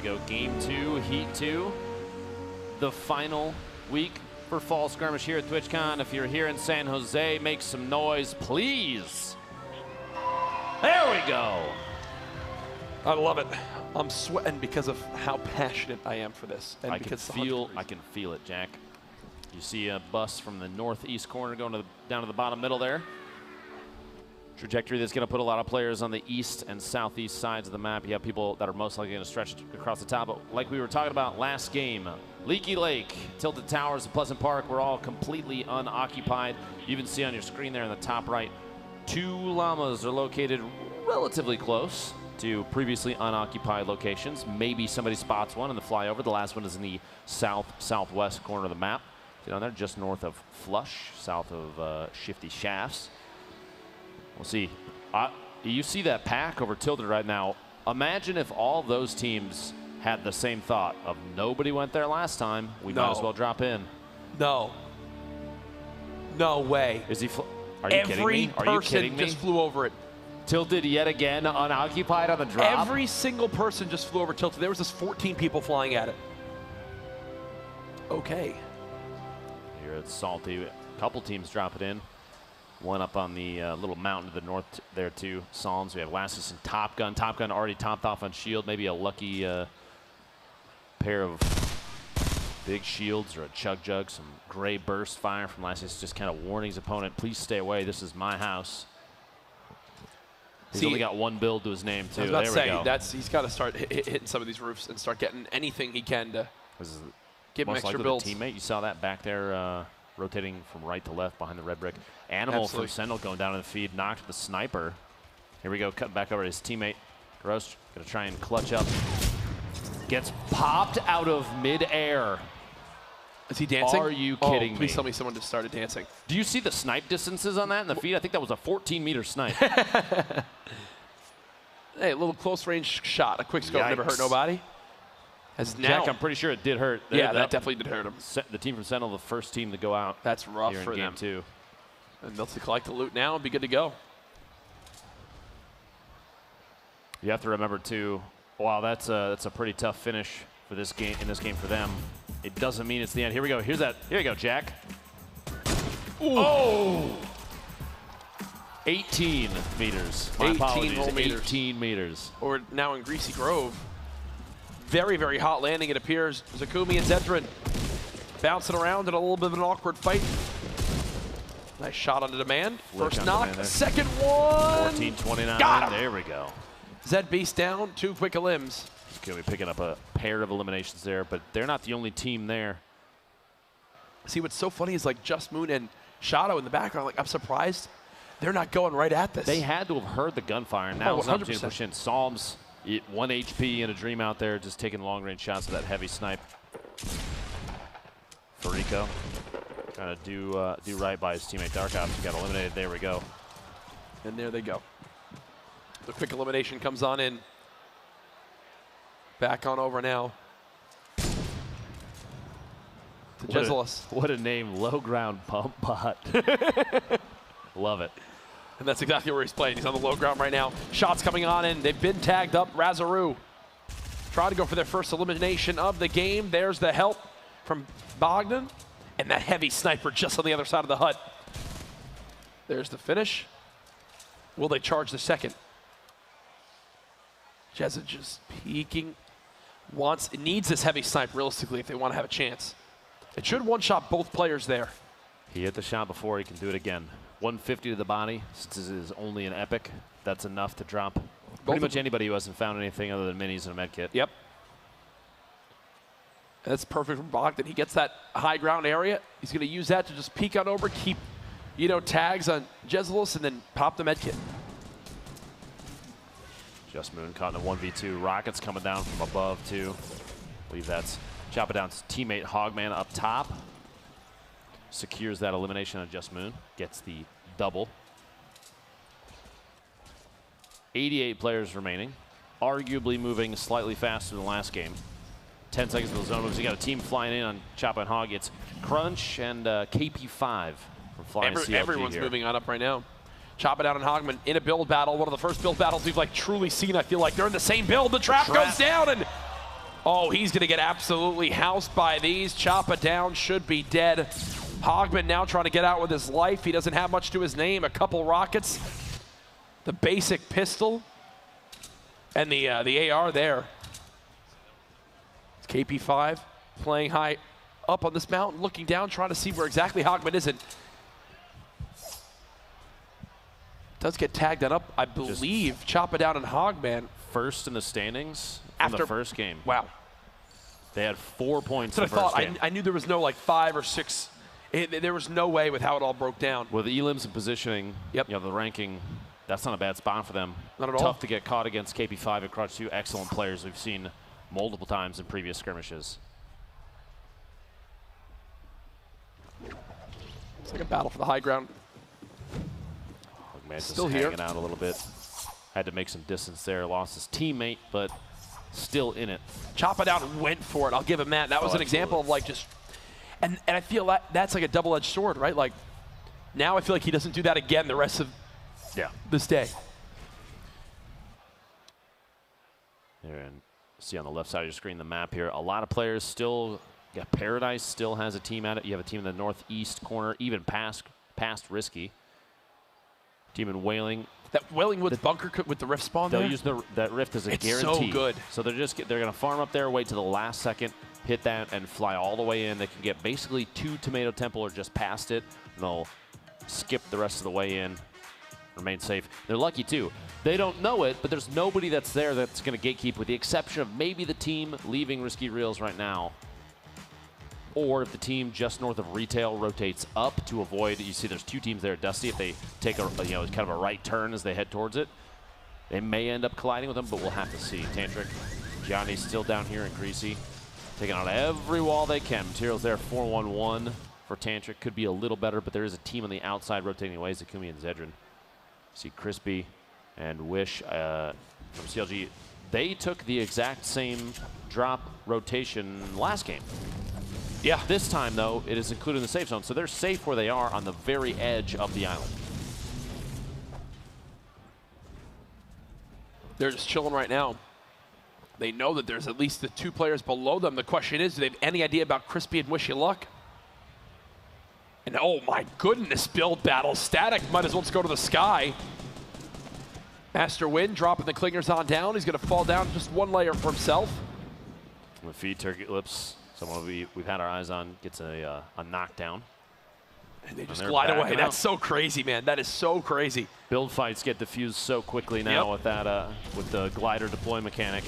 we go, Game 2, Heat 2. The final week for Fall Skirmish here at TwitchCon. If you're here in San Jose, make some noise, please. There we go. I love it. I'm sweating because of how passionate I am for this. And I can feel it, Jack. You see a bus from the northeast corner going down to the bottom middle there. Trajectory that's going to put a lot of players on the east and southeast sides of the map. You have people that are most likely going to stretch across the top. But like we were talking about last game, Leaky Lake, Tilted Towers, and Pleasant Park were all completely unoccupied. You even see on your screen there in the top right, 2 llamas are located relatively close to previously unoccupied locations. Maybe somebody spots one in the flyover. The last one is in the southwest corner of the map. See down there, just north of Flush, south of Shifty Shafts. We'll see. You see that pack over Tilted right now. Imagine if all those teams had the same thought of nobody went there last time. We might as well drop in. No. No way. Is he? Are you kidding me? Are you kidding me? Every person just flew over it. Tilted yet again, unoccupied on the drop. Every single person just flew over Tilted. There was just 14 people flying at it. Okay. Here it's Salty. A couple teams drop it in. One up on the little mountain to the north there too. Psalms. We have Lassus and Top Gun. Top Gun already topped off on shield. Maybe a lucky pair of big shields or a Chug Jug. Some gray burst fire from Lassus. Just kind of warning his opponent, please stay away. This is my house. He's only got 1 build to his name too. There we go. He's got to start hitting some of these roofs and start getting anything he can to give him extra builds. Teammate, you saw that back there. Rotating from right to left behind the red brick. Animal from Sentinel going down in the feed, knocked the sniper. Here we go, cutting back over to his teammate. Roast, gonna try and clutch up. Gets popped out of midair. Is he dancing? Are you kidding me? Please tell me someone just started dancing. Do you see the snipe distances on that in the feed? I think that was a 14-meter snipe. Hey, a little close range shot. A quick scope never hurt nobody. Jack, I'm pretty sure it did hurt. Yeah, that definitely did hurt him. The team from Sentinel, the first team to go out. That's rough for them. Game 2. And they'll collect the loot now and be good to go. You have to remember too. Wow, that's a pretty tough finish for this game. In this game for them, it doesn't mean it's the end. Here we go. Here you go, Jack. Ooh. Oh! 18 meters. My apologies. 18 meters. Or now in Greasy Grove. Very, very hot landing, it appears. Zakumi and Zedrin bouncing around in a little bit of an awkward fight. Nice shot on the demand. First knock, second one. 14-29. Got him. There we go. Zed Beast down, 2 quick elims. Going to be picking up a pair of eliminations there, but they're not the only team there. See, what's so funny is like Just Moon and Shadow in the background. Like, I'm surprised they're not going right at this. They had to have heard the gunfire. Now it's up to push in. Psalms. 1 HP and a Dream out there, just taking long-range shots of that heavy snipe. Farico trying to do right by his teammate Dark Ops. He got eliminated. There we go. And there they go. The quick elimination comes on in. Back on over now to Jezelus. What a name, Low Ground Pump Bot. Love it. And that's exactly where he's playing. He's on the low ground right now. Shots coming on in. They've been tagged up. Razaru trying to go for their first elimination of the game. There's the help from Bogdan. And that heavy sniper just on the other side of the hut. There's the finish. Will they charge the second? Jezza just peeking. Needs this heavy snipe realistically if they want to have a chance. It should one-shot both players there. He hit the shot before. He can do it again. 150 to the body. Since this is only an epic, that's enough to drop pretty much anybody who hasn't found anything other than minis and a med kit. Yep. That's perfect for Bogdan. He gets that high ground area. He's going to use that to just peek on over, keep, tags on Jezelus, and then pop the med kit. Just Moon caught in a 1v2. Rockets coming down from above too. I believe that's Chop It Down's teammate Hogman up top. Secures that elimination on Just Moon. Gets the double. 88 players remaining. Arguably moving slightly faster than last game. 10 seconds of the zone moves. You got a team flying in on Chop and Hog. It's Crunch and KP5 from Flying CLG Everyone's here. moving on up right now. Chop It Down and Hogman in a build battle. One of the first build battles we've truly seen. I feel like they're in the same build. The trap goes down and Oh, he's going to get absolutely housed by these. Choppa down, should be dead. Hogman now trying to get out with his life. He doesn't have much to his name. A couple rockets, the basic pistol, and the AR there. It's KP5 playing high up on this mountain, looking down, trying to see where exactly Hogman is. Does get tagged that up, I believe. Choppa down and Hogman. First in the standings after the first game. Wow. They had 4 points So in the first game. I knew there was no like 5 or 6. There was no way with how it all broke down. With elims and positioning, yep. You know, the ranking, that's not a bad spot for them. Not at all. Tough to get caught against KP5 and Crutch 2. Excellent players we've seen multiple times in previous skirmishes. It's like a battle for the high ground. Hogman's still just here. hanging out a little bit. Had to make some distance there. Lost his teammate, but still in it. Choppa down and went for it. I'll give him that. That was an example of like just, and I feel that's like a double-edged sword, right? Like now I feel like he doesn't do that again the rest of this day. Here, and see on the left side of your screen the map here. A lot of players still. Yeah, Paradise still has a team at it. You have a team in the northeast corner, even past Risky. Team in Whaling. That Whaling with the bunker with the rift spawn They'll there? use that rift as a it's guarantee. So good. So they're going to farm up there, wait to the last second, hit that, and fly all the way in. They can get basically 2 Tomato Temple or just past it, and they'll skip the rest of the way in, remain safe. They're lucky too. They don't know it, but there's nobody that's there that's going to gatekeep, with the exception of maybe the team leaving Risky Reels right now. Or if the team just north of retail rotates up to avoid, you see there's 2 teams there at Dusty. If they take a kind of a right turn as they head towards it, they may end up colliding with them, but we'll have to see. Tantric, Johnny's still down here in Greasy, taking on every wall they can. Materials there, 4-1-1 for Tantric. Could be a little better, but there is a team on the outside rotating away, Zakumi and Zedrin. See Crispy and Wish from CLG. They took the exact same drop rotation last game. Yeah. This time, though, it is included in the safe zone, so they're safe where they are on the very edge of the island. They're just chilling right now. They know that there's at least the 2 players below them. The question is, do they have any idea about Crispy and Wishy Luck? And oh my goodness, build battle. Static might as well just go to the sky. Master Wind dropping the clingers on down. He's going to fall down just 1 layer for himself. With feed Turkey Lips, someone we've had our eyes on, gets a knockdown. And they just glide away. That's so crazy, man. That is so crazy. Build fights get diffused so quickly now with that with the glider deploy mechanic.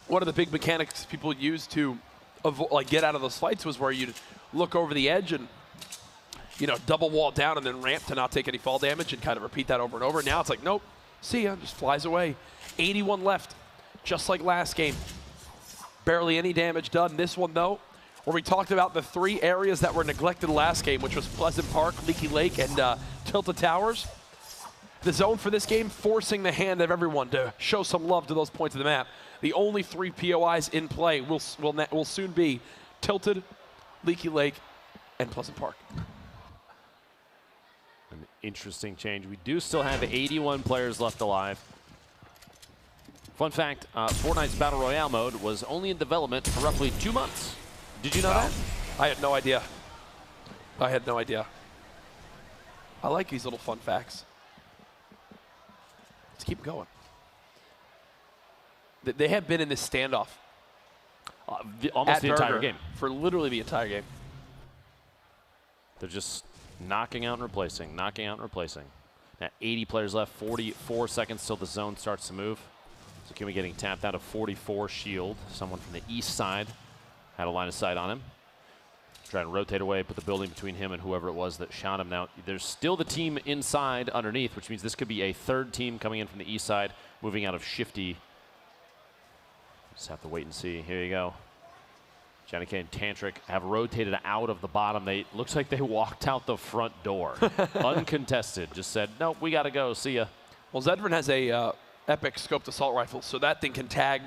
One of the big mechanics people use to get out of those fights was where you'd look over the edge and double wall down and then ramp to not take any fall damage and kind of repeat that over and over. Now it's like, nope, see ya, just flies away. 81 left, just like last game. Barely any damage done. This one, though, where we talked about the 3 areas that were neglected last game, which was Pleasant Park, Leaky Lake, and Tilted Towers. The zone for this game forcing the hand of everyone to show some love to those points of the map. The only 3 POIs in play will soon be Tilted, Leaky Lake, and Pleasant Park. An interesting change. We do still have 81 players left alive. Fun fact, Fortnite's Battle Royale mode was only in development for roughly 2 months. Did you know that? I had no idea. I had no idea. I like these little fun facts. Let's keep going. They have been in this standoff. Almost the entire game. For literally the entire game. They're just knocking out and replacing, knocking out and replacing. Now 80 players left, 44 seconds till the zone starts to move. Zakumi getting tapped out of 44 shield. Someone from the east side had a line of sight on him. Trying to rotate away, put the building between him and whoever it was that shot him. Now, there's still the team inside underneath, which means this could be a 3rd team coming in from the east side, moving out of Shifty. Just have to wait and see. Here you go. Johnny K and Tantric have rotated out of the bottom. Looks like they walked out the front door. Uncontested. Just said, nope, we got to go. See ya. Well, Zedrin has a epic scoped assault rifle, so that thing can tag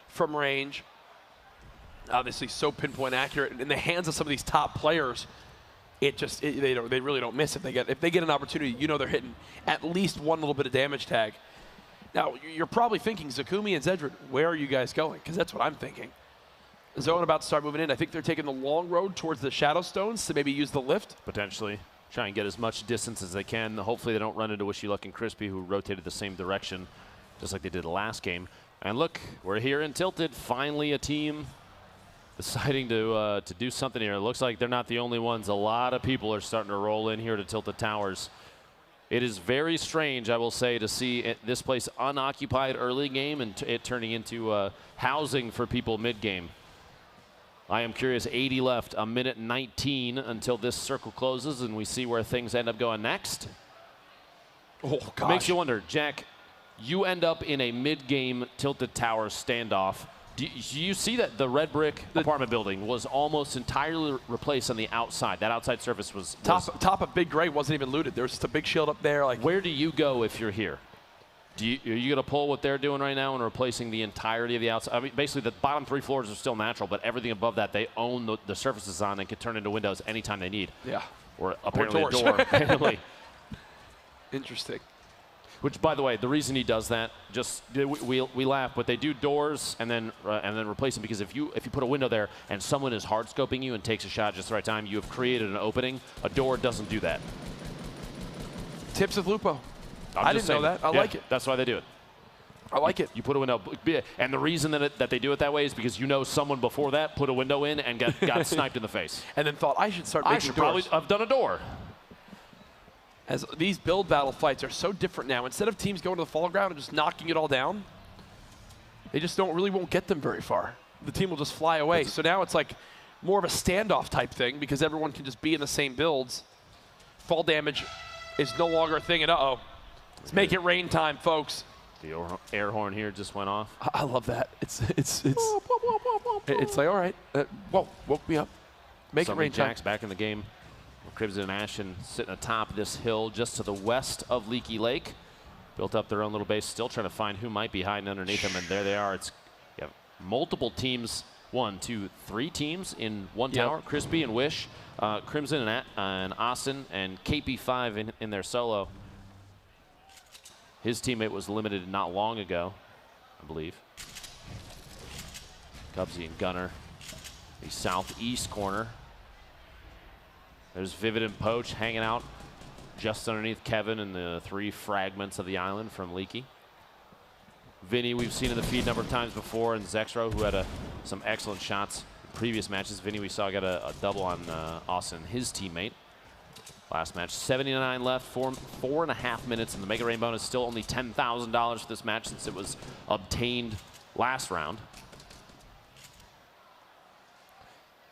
from range. Obviously, so pinpoint accurate. In the hands of some of these top players, they really don't miss if they get an opportunity. They're hitting at least 1 little bit of damage tag. Now, you're probably thinking, Zakumi and Zedrid, where are you guys going? Because that's what I'm thinking. Zone about to start moving in. I think they're taking the long road towards the Shadow Stones to maybe use the lift. Potentially. Try and get as much distance as they can. Hopefully they don't run into Wishy Luck and Crispy, who rotated the same direction, just like they did last game. And look, we're here in Tilted. Finally a team deciding to do something here. It looks like they're not the only ones. A lot of people are starting to roll in here to Tilted Towers. It is very strange, I will say, to see this place unoccupied early game and it turning into housing for people mid-game. I am curious, 80 left, a minute 19 until this circle closes and we see where things end up going next. Oh, gosh. Makes you wonder, Jack, you end up in a mid-game Tilted Towers standoff. Do you see that the red brick apartment building was almost entirely replaced on the outside? That outside surface was top of Big Gray wasn't even looted. There was just a big shield up there. Like, where do you go if you're here? Are you going to pull what they're doing right now and replacing the entirety of the outside? I mean, basically, the bottom 3 floors are still natural, but everything above that, they own the surfaces on and can turn into windows anytime they need. Yeah. Or apparently or a door. Apparently. Interesting. Which, by the way, the reason he does that, just we laugh, but they do doors and then replace them, because if you put a window there and someone is hard scoping you and takes a shot at just the right time, you have created an opening. A door doesn't do that. Tips of Lupo. I didn't know that. I like it. That's why they do it. I like it. You put a window, and the reason that they do it that way is because you know someone before that put a window in and got sniped in the face. And then thought, I should start making doors. I should probably have done a door. As these build battle fights are so different now, instead of teams going to the fall ground and just knocking it all down, they just won't get them very far. The team will just fly away. So now it's like more of a standoff type thing because everyone can just be in the same builds. Fall damage is no longer a thing, and let's make it rain time, folks. The air horn here just went off. I love that. It's like, all right, whoa, woke me up. Make it rain time. Jack's back in the game. Crimson and Ashen sitting atop this hill just to the west of Leaky Lake. Built up their own little base, still trying to find who might be hiding underneath them, and there they are. You have multiple teams, 1, 2, 3 teams in one tower. Crispy and Wish, Crimson and Austin, and KP5 in their solo. His teammate was limited not long ago, I believe. Cubsy and Gunner, the southeast corner. There's Vivid and Poach hanging out just underneath Kevin and the 3 fragments of the island from Leaky. Vinny, we've seen in the feed a number of times before, and Zexro, who had some excellent shots in previous matches. Vinny, we saw, got a double on Austin, his teammate. Last match, 79 left, 4.5 minutes, and the Mega Rain bonus still only $10,000 for this match since it was obtained last round.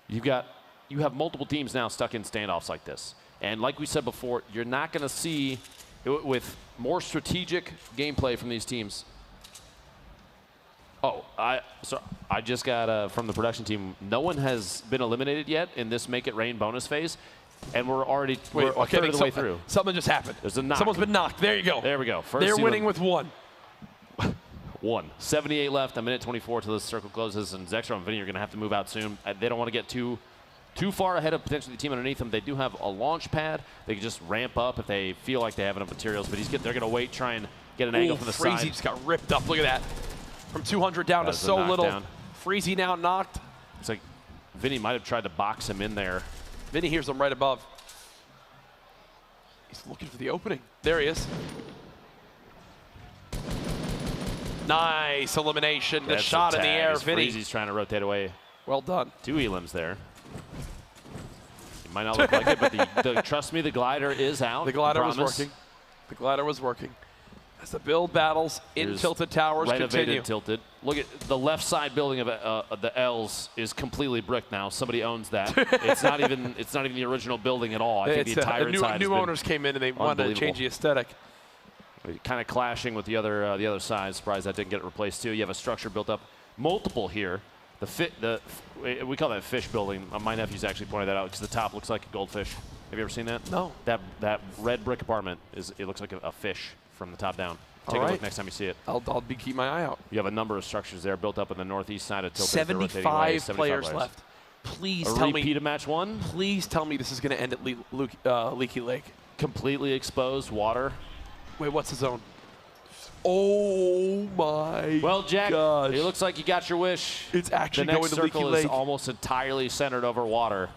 You have multiple teams now stuck in standoffs like this. And like we said before, you're not going to see, with more strategic gameplay from these teams. Oh, I just got from the production team, no one has been eliminated yet in this Make It Rain bonus phase. And we're already a third of the way through. Something just happened. There's a knock. Someone's been knocked. There you go. There we go. They're winning with 1. 78 left, a minute 24 till the circle closes, and Zexro and Vinny are going to have to move out soon. They don't want to get too far ahead of potentially the team underneath them. They do have a launch pad. They can just ramp up if they feel like they have enough materials, but they're going to wait, try and get an angle from the side. Freezy just got ripped up. Look at that. From 200 down to so little. Freezy now knocked. It's like Vinny might have tried to box him in there. Vinny hears him right above. He's looking for the opening. There he is. Nice elimination. The shot in the air. Vinny. Freezy's trying to rotate away. Well done. 2 elims there. It might not look like it, but trust me, the glider is out. The glider was working. The glider was working. As the build battles in Tilted Towers continue. Tilted. Look at the left side building of the L's is completely bricked now. Somebody owns that. It's not even the original building at all. I think the entire inside. New owners came in and they wanted to change the aesthetic. Kind of clashing with the other side. Surprised that didn't get replaced too. You have a structure built up, multiple here. We call that fish building. My nephew's actually pointed that out because the top looks like a goldfish. Have you ever seen that? No. That red brick apartment it looks like a fish from the top down. Take a look next time you see it. I'll keep my eye out. You have a number of structures there built up in the northeast side of Tilted. 75 players left. Please tell me. A repeat of match 1? Please tell me this is going to end at Leaky Lake. Completely exposed water. Wait, what's the zone? Oh my Well, Jack, gosh. it looks like you got your wish. It's actually the going next to Leaky circle is Lake. almost entirely centered over water.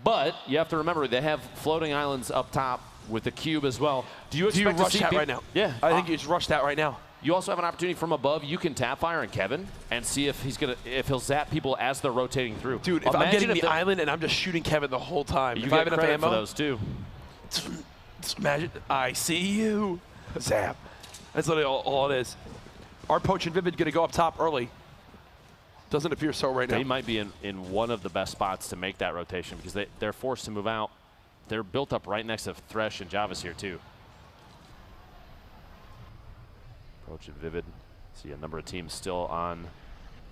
But you have to remember, they have floating islands up top with the cube as well. Do you expect rush to see that right now? Yeah. I think you just rush that right now. You also have an opportunity from above. You can tap fire on Kevin and see if he'll zap people as they're rotating through. Dude, if I'm getting the island and I'm just shooting Kevin the whole time, you if I have get enough credit ammo, for those too. Imagine, I see you. Zap. That's literally all it is. Are Poach and Vivid going to go up top early? Doesn't appear so right now. They might be in one of the best spots to make that rotation because they're forced to move out. They're built up right next to Thresh and Javis here too. Poach and Vivid. See a number of teams still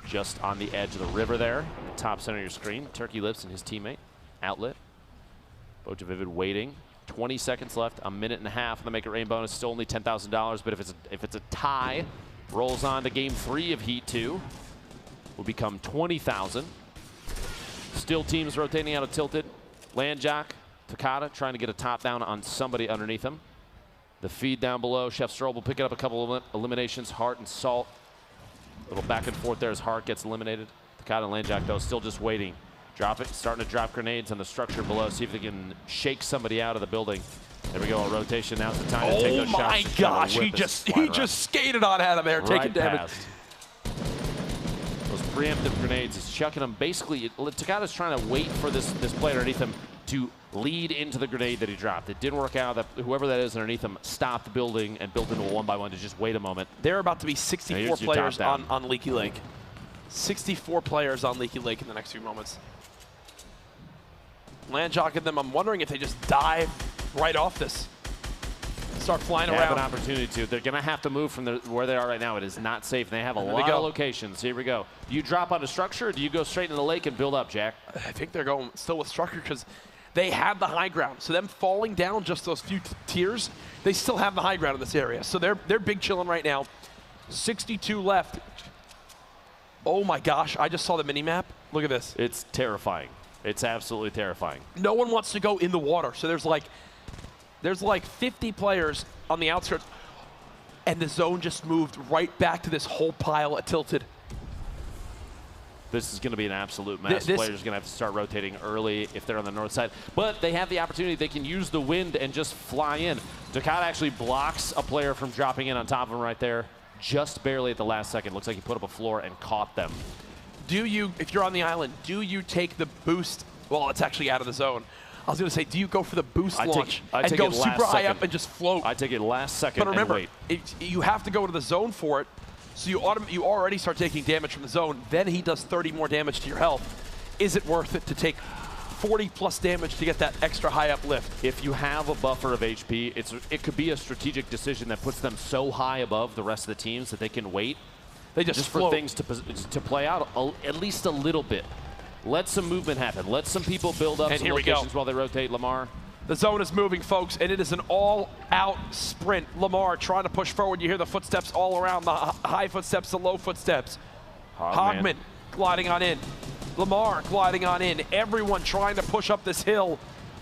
just on the edge of the river there. Top center of your screen. Turkey Lips and his teammate. Outlet. Poach and Vivid waiting. 20 seconds left. A minute and a half. The Make It Rain bonus. Still only $10,000. But if it's a tie, rolls on to game 3 of Heat 2. Will become 20,000. Still teams rotating out of Tilted. Landjock, Takata trying to get a top down on somebody underneath him. The feed down below. Chef Strobe will pick up a couple of eliminations. Hart and Salt. A little back and forth there as Hart gets eliminated. Takata and Landjock, though, still just waiting. Starting to drop grenades on the structure below. See if they can shake somebody out of the building. There we go, a rotation. Now's the time to take those shots. Oh my gosh, he just skated on out of there, taking damage. Past. Those preemptive grenades, he's chucking them. Basically, Takata's trying to wait for this player underneath him to lead into the grenade that he dropped. It didn't work out. Whoever that is underneath him stopped building and built into a 1-by-1 to just wait a moment. There are about to be 64 players on Leaky Lake. 64 players on Leaky Lake in the next few moments. Landjocking them. I'm wondering if they just dive right off this. Start flying around. They have an opportunity to. They're going to have to move from where they are right now. It is not safe. They have a lot of locations. Here we go. Do you drop on a structure or do you go straight into the lake and build up, Jack? I think they're going still with structure because they have the high ground. So them falling down just those few tiers, they still have the high ground in this area. So they're big chilling right now. 62 left. Oh my gosh, I just saw the mini-map. Look at this. It's terrifying. It's absolutely terrifying. No one wants to go in the water. So there's like 50 players on the outskirts, and the zone just moved right back to this whole pile at Tilted. This is going to be an absolute mess. Players are going to have to start rotating early if they're on the north side. But they have the opportunity. They can use the wind and just fly in. Takata actually blocks a player from dropping in on top of him right there, just barely at the last second. Looks like he put up a floor and caught them. Do you, if you're on the island, do you take the boost? Well, it's actually out of the zone. I was going to say, do you go for the boost launch and go super high up and just float? I take it last second. But remember, and wait. You have to go to the zone for it, so you already start taking damage from the zone. Then he does 30 more damage to your health. Is it worth it to take 40 plus damage to get that extra high uplift? If you have a buffer of HP, it could be a strategic decision that puts them so high above the rest of the teams that they can wait. They just for things to play out at least a little bit. Let some movement happen. Let some people build up some locations while they rotate. Lamar. The zone is moving, folks, and it is an all-out sprint. Lamar trying to push forward. You hear the footsteps all around, the high footsteps, the low footsteps. Hogman gliding on in. Lamar gliding on in. Everyone trying to push up this hill.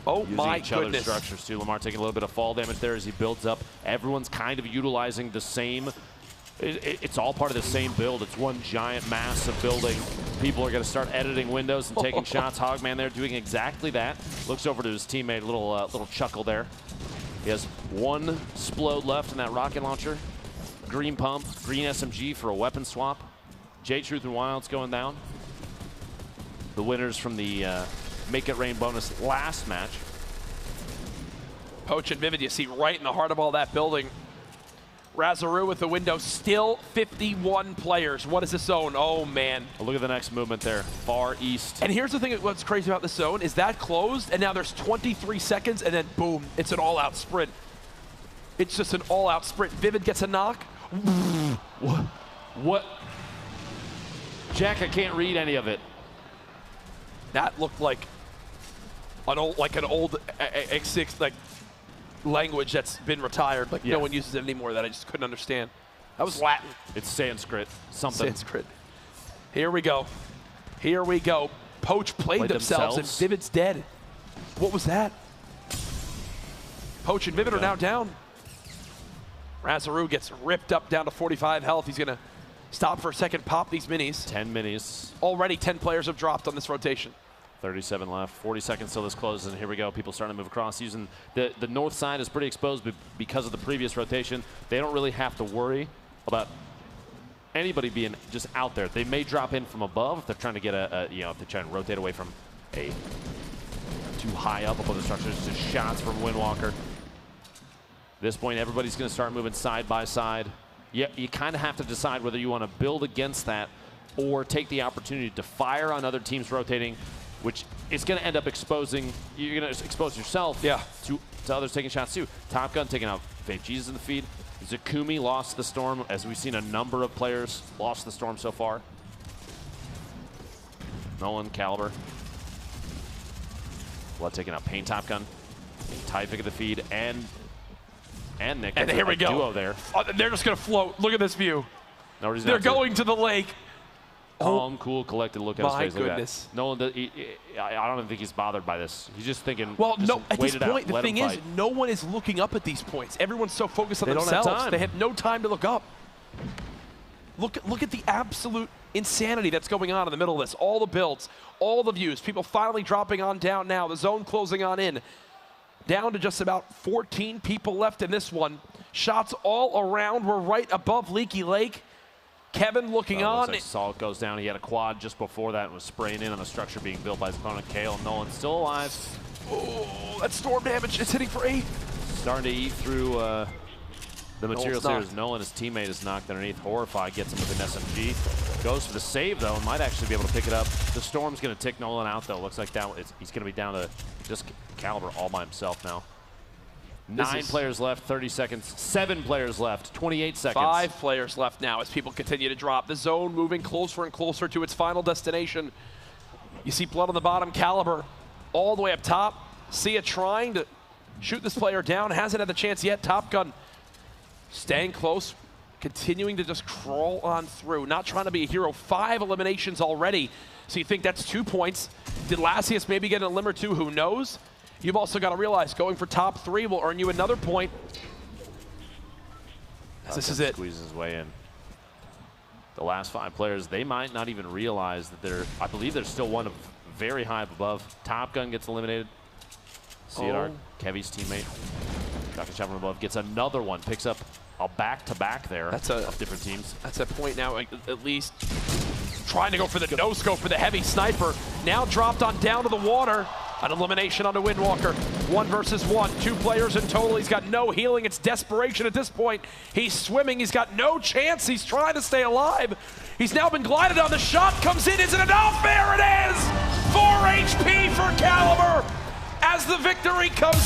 Oh my goodness. Using each other's structures too. Lamar taking a little bit of fall damage there as he builds up. Everyone's kind of utilizing the same. It's all part of the same build. It's one giant mass of building. People are going to start editing windows and taking shots. Hogman there doing exactly that. Looks over to his teammate, little chuckle there. He has one Splode left in that rocket launcher. Green pump, green SMG for a weapon swap. J-Truth and Wild's going down. The winners from the Make It Rain bonus last match. Poach and Vivid, you see right in the heart of all that building. Razaru with the window, still 51 players. What is this zone? Oh, man. Look at the next movement there, far east. And here's the thing, what's crazy about this zone is that closed, and now there's 23 seconds, and then boom, it's an all-out sprint. It's just an all-out sprint. Vivid gets a knock. What? Jack, I can't read any of it. That looked like an old X6, like, language that's been retired. Like, no one uses it anymore that I just couldn't understand. That was Latin. It's Sanskrit. Something. Sanskrit. Here we go. Here we go. Poach played themselves, and Vivid's dead. What was that? Poach and Vivid are now down. Razaru gets ripped up down to 45 health. He's going to stop for a second, pop these minis. 10 minis. Already 10 players have dropped on this rotation. 37 left, 40 seconds till this closes, and here we go. People starting to move across. Using the north side is pretty exposed because of the previous rotation. They don't really have to worry about anybody being just out there. They may drop in from above if they're trying to get if they're trying to rotate away from a too high up above the structures. Just shots from Windwalker. At this point, everybody's going to start moving side by side. Yeah, you kind of have to decide whether you want to build against that or take the opportunity to fire on other teams rotating, which is going to end up exposing, you're going to expose yourself to others taking shots too. Top Gun taking out Fake Jesus in the feed. Zakumi lost the Storm, as we've seen a number of players lost the Storm so far. Nolan, Caliber. Blood taking out Pain Top Gun. Tyvik at the feed, and Nick. And here we go. Duo there. They're just going to float. Look at this view. No reason They're going to the lake. Calm, cool, collected look at his face. My goodness. Nolan, I don't think he's bothered by this. He's just thinking, well, just no, at wait this it point, out, the thing is, fight. no one is looking up at these points. Everyone's so focused on They don't have themselves. time. They have no time to look up. Look at the absolute insanity that's going on in the middle of this. All the builds, all the views, people finally dropping on down now, the zone closing on in. Down to just about 14 people left in this one. Shots all around. We're right above Leaky Lake. Kevin looking on. Like Salt goes down. He had a quad just before that and was spraying in on the structure being built by his opponent. Kale, Nolan still alive. Oh, that storm damage. It's hitting for 8. Starting to eat through the materials here as Nolan, his teammate, is knocked underneath. Horrify gets him with an SMG. Goes for the save, though, and might actually be able to pick it up. The Storm's going to tick Nolan out, though. Looks like he's going to be down to just Caliber all by himself now. 9 players left, 30 seconds. 7 players left, 28 seconds. 5 players left now as people continue to drop. The zone moving closer and closer to its final destination. You see Blood on the bottom, Caliber all the way up top. Sia trying to shoot this player down, hasn't had the chance yet. Top Gun staying close, continuing to just crawl on through, not trying to be a hero. 5 eliminations already, so you think that's 2 points. Did Lasius maybe get a limb or 2? Who knows? You've also got to realize going for top 3 will earn you another point. This is it. Squeezes his way in. The last 5 players, they might not even realize that I believe there's still one very high up above. Top Gun gets eliminated. Cedar, Kevy's teammate. Dr. Chapman above gets another one, picks up a back-to-back there of different teams. That's a point now, at least. Trying to go for the no-scope for the heavy sniper. Now dropped on down to the water. An elimination onto Windwalker. 1 versus 1. 2 players in total. He's got no healing. It's desperation at this point. He's swimming. He's got no chance. He's trying to stay alive. He's now been glided on. The shot comes in. Is it enough? There it is! 4 HP for Caliber as the victory comes